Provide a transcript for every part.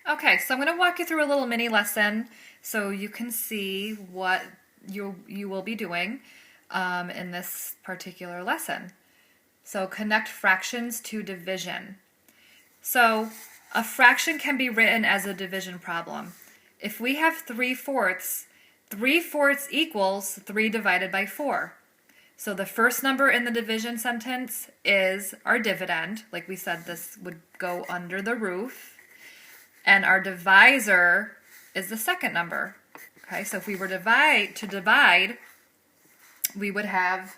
Okay, so I'm going to walk you through a little mini lesson so you can see what you will be doing in this particular lesson. So connect fractions to division. So a fraction can be written as a division problem. If we have 3/4, 3/4 equals 3 divided by 4. So the first number in the division sentence is our dividend. Like we said, this would go under the roof. And our divisor is the second number. Okay, so if we were to divide, we would have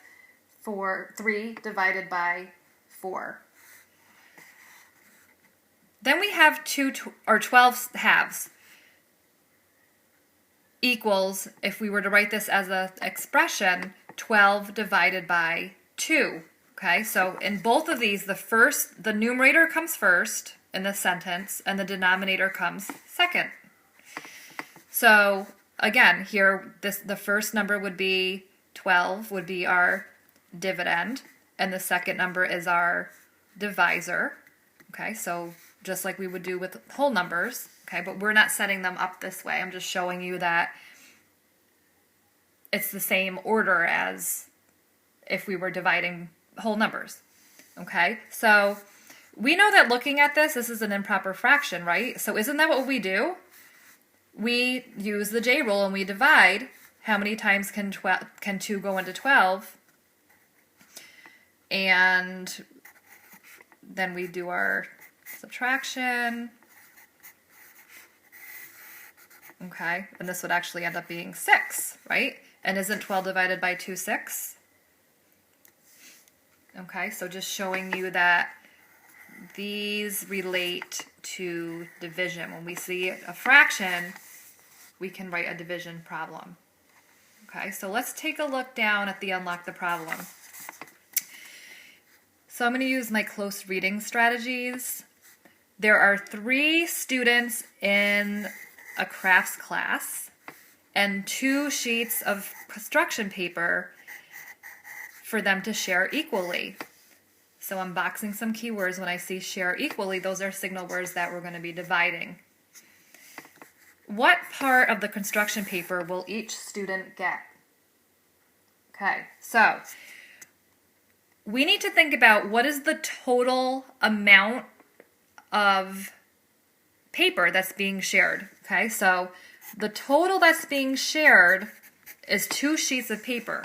3 divided by 4. Then we have 12 halves equals, if we were to write this as an expression, 12 divided by 2. Okay, so in both of these, the numerator comes first in the sentence, and the denominator comes second. So again, here the first number would be 12, would be our dividend, and the second number is our divisor. Okay, so just like we would do with whole numbers, okay, but we're not setting them up this way. I'm just showing you that it's the same order as if we were dividing whole numbers. Okay, so we know that looking at this is an improper fraction, right? So isn't that what we do? We use the J rule and we divide. How many times can 2 go into 12? And then we do our subtraction. Okay, and this would actually end up being 6, right? And isn't 12 divided by 2 6? Okay, so just showing you that these relate to division. When we see a fraction, we can write a division problem. Okay, so let's take a look down at the unlock the problem. So I'm going to use my close reading strategies. There are 3 students in a crafts class and 2 sheets of construction paper for them to share equally. So I'm boxing some keywords. When I see share equally, those are signal words that we're going to be dividing. What part of the construction paper will each student get? Okay, so we need to think about what is the total amount of paper that's being shared. Okay, so the total that's being shared is 2 sheets of paper.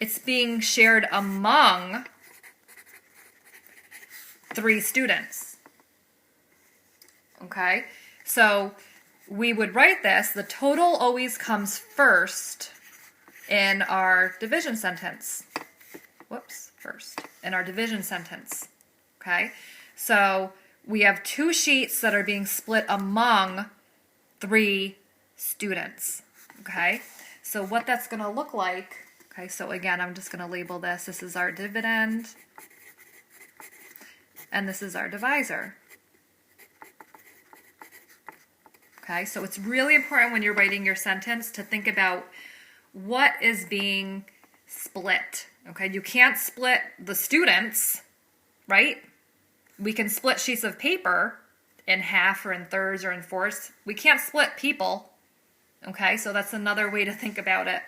It's being shared among 3 students. Okay, so we would write this, the total always comes first in our division sentence. First in our division sentence. Okay, so we have 2 sheets that are being split among 3 students. Okay, so what that's going to look like, okay, so again, I'm just going to label this. This is our dividend, and this is our divisor. Okay, so it's really important when you're writing your sentence to think about what is being split. Okay, you can't split the students, right? We can split sheets of paper in half or in thirds or in fourths. We can't split people. Okay, so that's another way to think about it.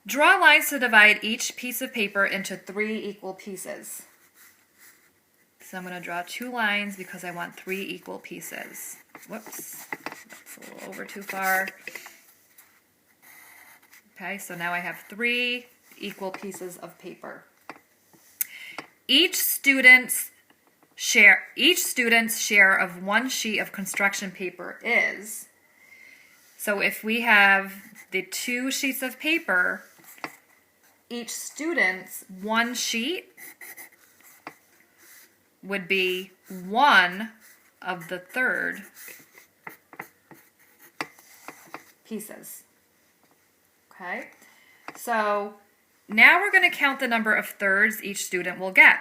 Draw lines to divide each piece of paper into 3 equal pieces. So I'm going to draw 2 lines because I want 3 equal pieces. Whoops, that's a little over too far. Okay, so now I have 3 equal pieces of paper. Each student's share of 1 sheet of construction paper is, so if we have the 2 sheets of paper, each student's 1 sheet would be 1 of the 3rd pieces. Okay, so now we're going to count the number of thirds each student will get.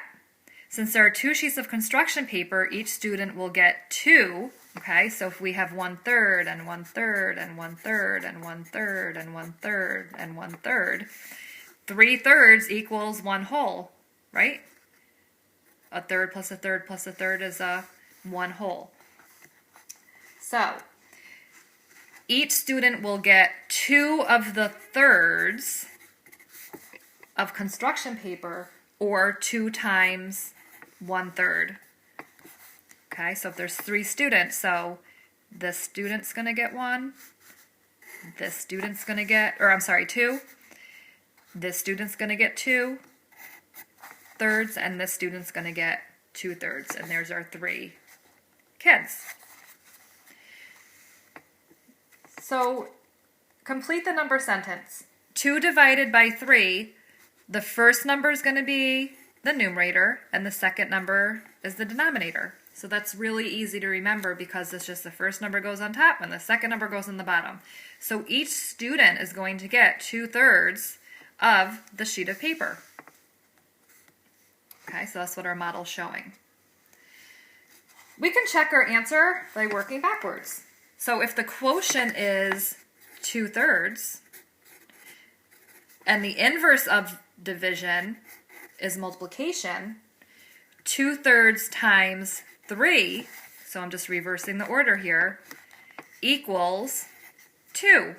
Since there are 2 sheets of construction paper, each student will get 2. Okay, so if we have 1/3 and 1/3 and 1/3 and 1/3 and 1/3 and 1/3, 3/3 equals 1 whole, right? A third plus a third plus a third is a 1 whole. So each student will get 2 of the thirds of construction paper, or 2 times 1/3. Okay, so if there's 3 students, so this student's going to get 1, this student's going to get, or I'm sorry, 2, this student's going to get 2 thirds, and this student's going to get 2 thirds, and there's our 3 kids. So complete the number sentence. 2 divided by 3, the first number is going to be the numerator, and the second number is the denominator. So that's really easy to remember because it's just the first number goes on top and the second number goes on the bottom. So each student is going to get 2/3 of the sheet of paper. Okay, so that's what our model's showing. We can check our answer by working backwards. So if the quotient is 2/3 and the inverse of division is multiplication, 2/3 times 3, so I'm just reversing the order here, equals 2.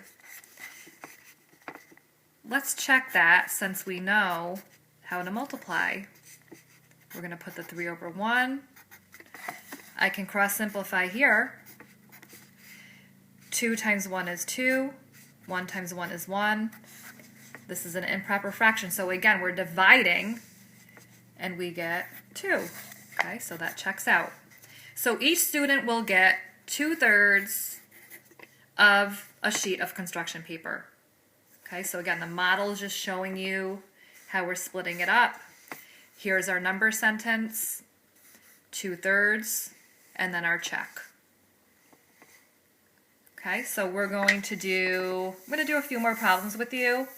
Let's check that since we know how to multiply. We're going to put the 3 over 1. I can cross simplify here. 2 times 1 is 2. 1 times 1 is 1. This is an improper fraction, so again, we're dividing, and we get 2. Okay, so that checks out. So each student will get 2/3 of a sheet of construction paper. Okay, so again, the model is just showing you how we're splitting it up. Here's our number sentence, 2/3, and then our check. Okay, so I'm going to do a few more problems with you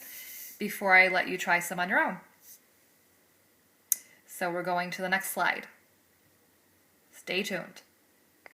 before I let you try some on your own. So we're going to the next slide. Stay tuned.